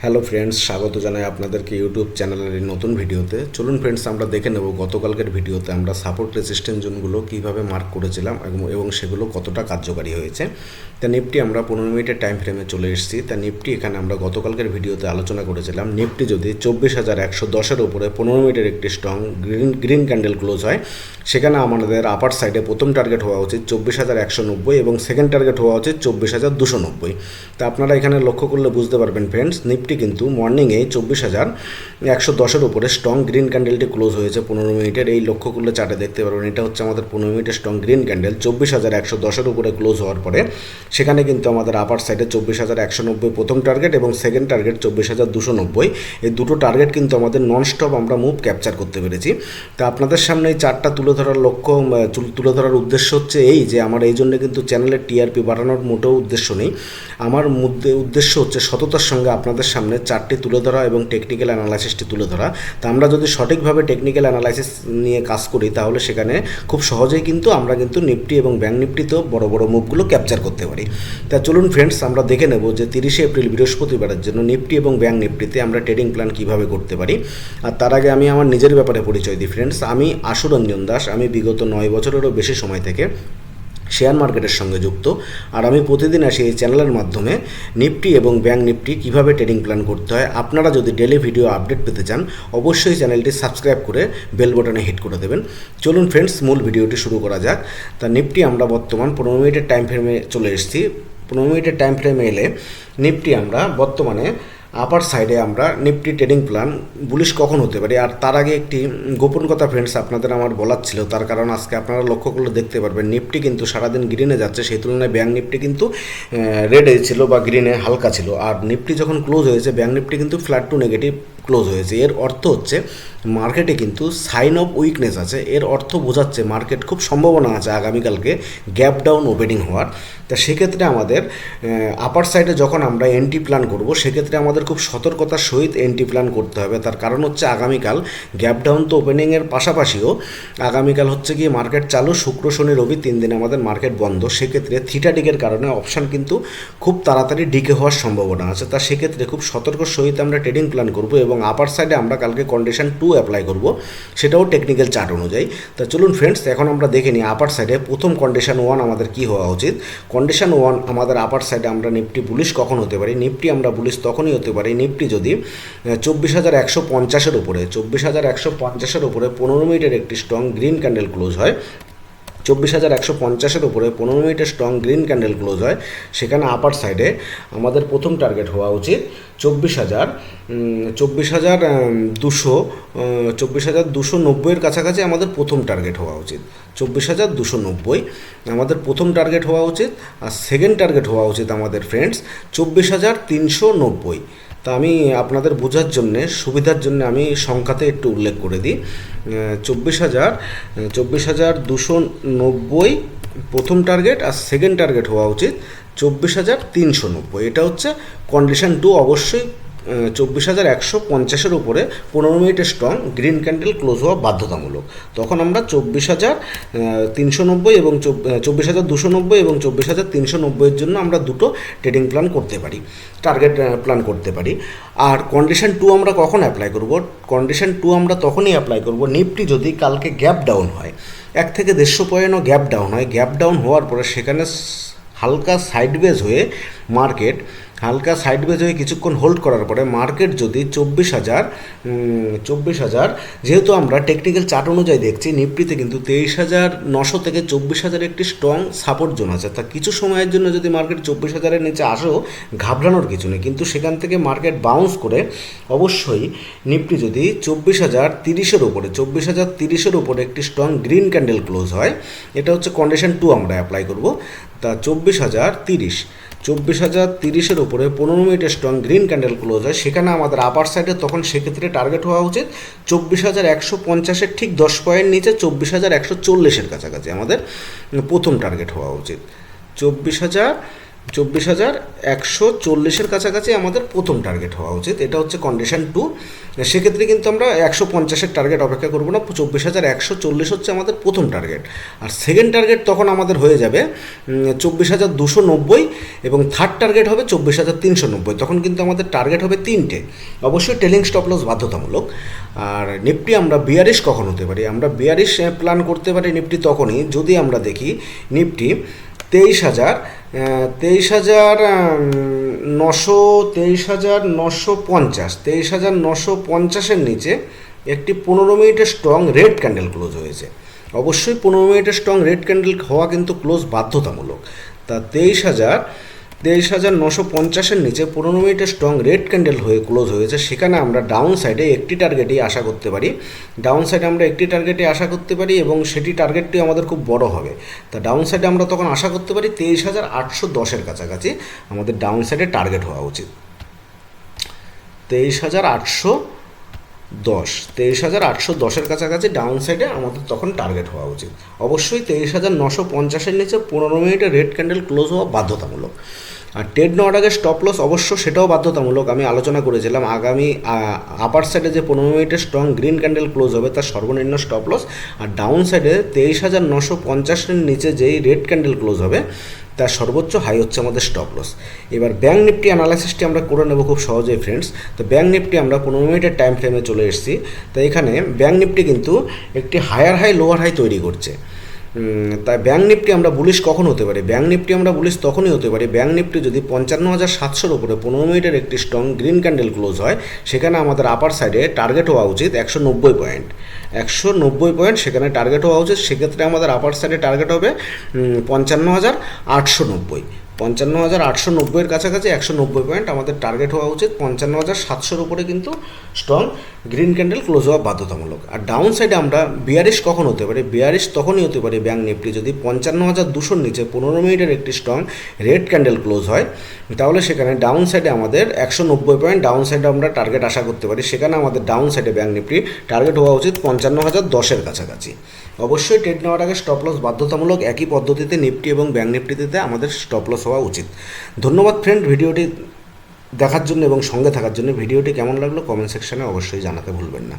Hello friends, স্বাগত জানাই আপনাদেরকে ইউটিউব চ্যানেলের এই নতুন ভিডিওতে। চলুন ফ্রেন্ডস, আমরা দেখে নেব গতকালকের ভিডিওতে আমরা সাপোর্ট রেজিস্ট্যান্স জোনগুলো কীভাবে মার্ক করেছিলাম এবং সেগুলো কতটা কার্যকারী হয়েছে। তা নিফটি আমরা 15 মিনিটের টাইম ফ্রেমে চলে এসেছি। তা নিফটি এখানে আমরা গতকালকের ভিডিওতে আলোচনা করেছিলাম নিফটি যদি 24,110-এর উপরে 15 মিনিটের একটি স্ট্রং গ্রিন ক্যান্ডেল ক্লোজ হয়, সেখানে আমাদের আপার সাইডে প্রথম টার্গেট হওয়া উচিত 24,190 এবং সেকেন্ড টার্গেট হওয়া উচিত 24,290। তা আপনারা এখানে লক্ষ্য করলে বুঝতে পারবেন ফ্রেন্ডস, নিফটি কিন্তু মর্নিংয়ে 24,110-এর উপরে স্ট্রং গ্রিন ক্যান্ডেলটি ক্লোজ হয়েছে 15 মিনিটের। এই লক্ষ্য করলে চার্টে দেখতে পারবেন, এটা হচ্ছে আমাদের 15 মিনিটের স্ট্রং গ্রিন ক্যান্ডেল। 24,110-এর উপরে ক্লোজ হওয়ার পরে সেখানে কিন্তু আমাদের আপার সাইডে 24,190 প্রথম টার্গেট এবং সেকেন্ড টার্গেট 24,290। এই দুটো টার্গেট কিন্তু আমাদের ননস্টপ আমরা মুভ ক্যাপচার করতে পেরেছি। তা আপনাদের সামনে এই চার্টটা তুলে ধরার তুলে ধরার উদ্দেশ্য হচ্ছে এই যে আমার এই জন্য কিন্তু চ্যানেলের টিআরপি বাড়ানোর মোটেও উদ্দেশ্য নেই। আমার উদ্দেশ্য হচ্ছে সততার সঙ্গে আপনাদের সামনে চার্টটি তুলে ধরা এবং টেকনিক্যাল অ্যানালাইসিসটি তুলে ধরা। তা আমরা যদি সঠিকভাবে টেকনিক্যাল অ্যানালাইসিস নিয়ে কাজ করি তাহলে সেখানে খুব সহজেই কিন্তু আমরা কিন্তু নিফটি এবং ব্যাঙ্ক নিফটিতেও বড় বড় মুভগুলো ক্যাপচার করতে পারি। তা চলুন ফ্রেন্ডস, আমরা দেখে নেব যে 30শে এপ্রিল বৃহস্পতিবারের জন্য নিফটি এবং ব্যাঙ্ক নিফটিতে আমরা ট্রেডিং প্ল্যান কীভাবে করতে পারি। আর তার আগে আমি আমার নিজের ব্যাপারে পরিচয় দিই ফ্রেন্ডস। আমি আশুরঞ্জন দাস। আমি বিগত 9 বছরেরও বেশি সময় থেকে শেয়ার মার্কেটের সঙ্গে যুক্ত। আর আমি প্রতিদিন আসি এই চ্যানেলের মাধ্যমে নিফটি এবং ব্যাঙ্ক নিফটি কীভাবে ট্রেডিং প্ল্যান করতে হয়। আপনারা যদি ডেলি ভিডিও আপডেট পেতে চান অবশ্যই চ্যানেলটি সাবস্ক্রাইব করে বেল বাটনে হিট করে দেবেন। চলুন ফ্রেন্ডস, মূল ভিডিওটি শুরু করা যাক। তা নিফটি আমরা বর্তমান 15 মিনিটের টাইম ফ্রেমে চলে এসেছি। 15 মিনিটের টাইম ফ্রেমে এলে নিফটি আমরা বর্তমানে আপার সাইডে আমরা নিফটি ট্রেডিং প্ল্যান বুলিশ কখন হতে পারি। আর তার আগে একটি গোপন কথা ফ্রেন্ডস আপনাদের আমার বলার ছিল, তার কারণ আজকে আপনারা লক্ষ্য করলে দেখতে পারবেন নিফটি কিন্তু সারাদিন গ্রিনে যাচ্ছে, সেই তুলনায় ব্যাঙ্ক নিফটি কিন্তু রেডে ছিল বা গ্রিনে হালকা ছিল। আর নিফটি যখন ক্লোজ হয়েছে ব্যাঙ্ক নিফটি কিন্তু ফ্ল্যাট টু নেগেটিভ ক্লোজ হয়েছে। এর অর্থ হচ্ছে মার্কেটে কিন্তু সাইন অফ উইকনেস আছে। এর অর্থ বোঝাচ্ছে মার্কেট খুব সম্ভাবনা আছে আগামীকালকে গ্যাপ ডাউন ওপেনিং হওয়ার। তা সেক্ষেত্রে আমাদের আপার সাইডে যখন আমরা এন্ট্রি প্ল্যান করব সেক্ষেত্রে আমাদের খুব সতর্কতার সহিত এন্ট্রি প্ল্যান করতে হবে। তার কারণ হচ্ছে আগামীকাল গ্যাপ ডাউন তো ওপেনিংয়ের পাশাপাশিও আগামীকাল হচ্ছে গিয়ে মার্কেট চালু, শুক্র শনি রবি 3 দিন আমাদের মার্কেট বন্ধ। সেক্ষেত্রে থিটা ডিকের কারণে অপশান কিন্তু খুব তাড়াতাড়ি ডিকে হওয়ার সম্ভাবনা আছে। তা সেক্ষেত্রে খুব সতর্ক সহিত আমরা ট্রেডিং প্ল্যান করব এবং আপার সাইডে আমরা কালকে কন্ডিশন 2 অ্যাপ্লাই করব, সেটাও টেকনিক্যাল চার্ট অনুযায়ী। তা চলুন ফ্রেন্ডস, এখন আমরা দেখে নিই আপার সাইডে প্রথম কন্ডিশন 1 আমাদের কী হওয়া উচিত। কন্ডিশন 1 আমাদের আপার সাইডে আমরা নিফটি বুলিশ কখন হতে পারি। নিফটি আমরা বুলিশ তখনই হতে পারি নিফটি যদি 24,150-এর উপরে 24,150-এর উপরে 15 মিনিটের একটি স্ট্রং গ্রিন ক্যান্ডেল ক্লোজ হয়। 24,150-এর উপরে 15 মিনিটের স্ট্রং গ্রিন ক্যান্ডেল ক্লোজ হয়, সেখানে আপার সাইডে আমাদের প্রথম টার্গেট হওয়া উচিত 24,290-এর কাছাকাছি আমাদের প্রথম টার্গেট হওয়া উচিত। 24,290 আমাদের প্রথম টার্গেট হওয়া উচিত। আর সেকেন্ড টার্গেট হওয়া উচিত আমাদের ফ্রেন্ডস 24,390। তা আমি আপনাদের বোঝার জন্যে সুবিধার জন্য আমি সংখ্যাতে একটু উল্লেখ করে দিই। 24,290 প্রথম টার্গেট আর সেকেন্ড টার্গেট হওয়া উচিত 24,390। এটা হচ্ছে কন্ডিশন 2। অবশ্যই 24,150-এর উপরে 15 মিনিটের স্ট্রং গ্রিন ক্যান্ডেল ক্লোজ হওয়া বাধ্যতামূলক। তখন আমরা 24,390 এবং 24,290 এবং 24,390-এর জন্য আমরা দুটো ট্রেডিং প্ল্যান করতে পারি, টার্গেট প্ল্যান করতে পারি। আর কন্ডিশন 2 আমরা কখন অ্যাপ্লাই করব? কন্ডিশন 2 আমরা তখনই অ্যাপ্লাই করব নিফটি যদি কালকে গ্যাপ ডাউন হয়, 1 থেকে 150 পয়েন্টও গ্যাপ ডাউন হয়। গ্যাপ ডাউন হওয়ার পরে সেখানে হালকা সাইডওয়েজ হয়ে কিছুক্ষণ হোল্ড করার পরে মার্কেট যদি 24,000 যেহেতু আমরা টেকনিক্যাল চার্ট অনুযায়ী দেখছি নিফটিতে কিন্তু 23,900 থেকে 24,000 একটি স্ট্রং সাপোর্ট জোন আছে। তা কিছু সময়ের জন্য যদি মার্কেট 24,000-এর নিচে আসেও ঘাবড়ানোর কিছু নেই, কিন্তু সেখান থেকে মার্কেট বাউন্স করে অবশ্যই নিফটি যদি 24,030-এর উপরে একটি স্ট্রং গ্রিন ক্যান্ডেল ক্লোজ হয়, এটা হচ্ছে কন্ডিশন 2 আমরা অ্যাপ্লাই করব। তা 24,030-এর উপরে 15 মিনিটের স্ট্রং গ্রিন ক্যান্ডেল ক্লোজ হয়, সেখানে আমাদের আপার সাইডে তখন সেক্ষেত্রে টার্গেট হওয়া উচিত 24,150-এর ঠিক 10 পয়েন্ট নিচে 24,140-এর কাছাকাছি আমাদের প্রথম টার্গেট হওয়া উচিত। 24,140-এর কাছাকাছি আমাদের প্রথম টার্গেট হওয়া উচিত। এটা হচ্ছে কন্ডিশন 2। সেক্ষেত্রে কিন্তু আমরা 150-এর টার্গেট অপেক্ষা করবো না, 24,140 হচ্ছে আমাদের প্রথম টার্গেট। আর সেকেন্ড টার্গেট তখন আমাদের হয়ে যাবে 24,290 এবং থার্ড টার্গেট হবে 24,390। তখন কিন্তু আমাদের টার্গেট হবে 3টে। অবশ্যই টেলিং স্টপ লস বাধ্যতামূলক। আর নিফটি আমরা বিয়ারিশ কখন হতে পারি? আমরা বিয়ারিশ প্ল্যান করতে পারি নিফটি তখনই যদি আমরা দেখি নিফটি 23,950 নিচে একটি 15 মিনিটের স্ট্রং রেড ক্যান্ডেল ক্লোজ হয়েছে। অবশ্যই 15 মিনিটের স্ট্রং রেড ক্যান্ডেল হওয়া কিন্তু ক্লোজ বাধ্যতামূলক। তা 23,950-এর নিচে 15 মিনিটের স্ট্রং রেড ক্যান্ডেল হয়ে ক্লোজ হয়েছে। সেখানে আমরা ডাউন সাইডে একটি টার্গেটই আশা করতে পারি। এবং সেটি টার্গেটটি আমাদের খুব বড় হবে। তা ডাউন সাইডে আমরা তখন আশা করতে পারি 23,810-এর কাছাকাছি আমাদের ডাউন সাইডে টার্গেট হওয়া উচিত। 23,810-এর কাছাকাছি ডাউন সাইডে আমাদের তখন টার্গেট হওয়া উচিত। অবশ্যই 23,950-এর নিচে 15 মিনিটের রেড ক্যান্ডেল ক্লোজ হওয়া বাধ্যতামূলক। আর ট্রেড নেওয়ার আগে স্টপ লস অবশ্য সেটাও বাধ্যতামূলক। আমি আলোচনা করেছিলাম আগামী আপার সাইডে যে 15 মিনিটের স্ট্রং গ্রিন ক্যান্ডেল ক্লোজ হবে তার সর্বনিম্ন স্টপ লস, আর ডাউন সাইডে 23,950-এর নিচে যেই রেড ক্যান্ডেল ক্লোজ হবে তার সর্বোচ্চ হাই হচ্ছে আমাদের স্টপ লস। এবার ব্যাঙ্ক নিফটি অ্যানালাইসিসটি আমরা করে নেব খুব সহজেই ফ্রেন্ডস। তো ব্যাঙ্ক নিফটি আমরা 15 মিনিটের টাইম ফ্রেমে চলে এসেছি। তো এখানে ব্যাঙ্ক নিফটি কিন্তু একটি হায়ার হাই লোয়ার হাই তৈরি করছে। তাই ব্যাঙ্ক নিফটি আমরা বুলিশ কখন হতে পারি? ব্যাঙ্ক নিফটি আমরা বুলিশ তখনই হতে পারি ব্যাঙ্ক নিফটি যদি 55,700-র উপরে 15 মিনিটের একটি স্ট্রং গ্রিন ক্যান্ডেল ক্লোজ হয়। সেখানে আমাদের আপার সাইডে টার্গেট হওয়া উচিত 190 পয়েন্ট। সেখানে টার্গেট হওয়া উচিত। সেক্ষেত্রে আমাদের আপার সাইডে টার্গেট হবে 55,890। 55,890-এর কাছাকাছি 190 পয়েন্ট আমাদের টার্গেট হওয়া উচিত। 55,700-র উপরে কিন্তু স্ট্রং গ্রিন ক্যান্ডেল ক্লোজ হওয়া বাধ্যতামূলক। আর ডাউন সাইডে আমরা বিয়ারিশ কখন হতে পারি? বিয়ারিশ তখনই হতে পারে ব্যাঙ্ক নিফটি যদি 55,200-র নিচে 15 মিনিটের একটি স্ট্রং রেড ক্যান্ডেল ক্লোজ হয়। তাহলে সেখানে ডাউন সাইডে আমাদের 190 পয়েন্ট ডাউন সাইডে আমরা টার্গেট আশা করতে পারি। সেখানে আমাদের ডাউন সাইডে ব্যাঙ্ক নিফটি টার্গেট হওয়া উচিত 55,010-এর কাছাকাছি। অবশ্যই ট্রেড নেওয়ার আগে স্টপ লস বাধ্যতামূলক। একই পদ্ধতিতে নিফটি এবং ব্যাঙ্ক নিফটিতে আমাদের স্টপ লস হওয়া উচিত। ধন্যবাদ ফ্রেন্ড ভিডিওটি দেখার জন্য এবং সঙ্গে থাকার জন্য। ভিডিওটি কেমন লাগলো কমেন্ট সেকশনে অবশ্যই জানাতে ভুলবেন না।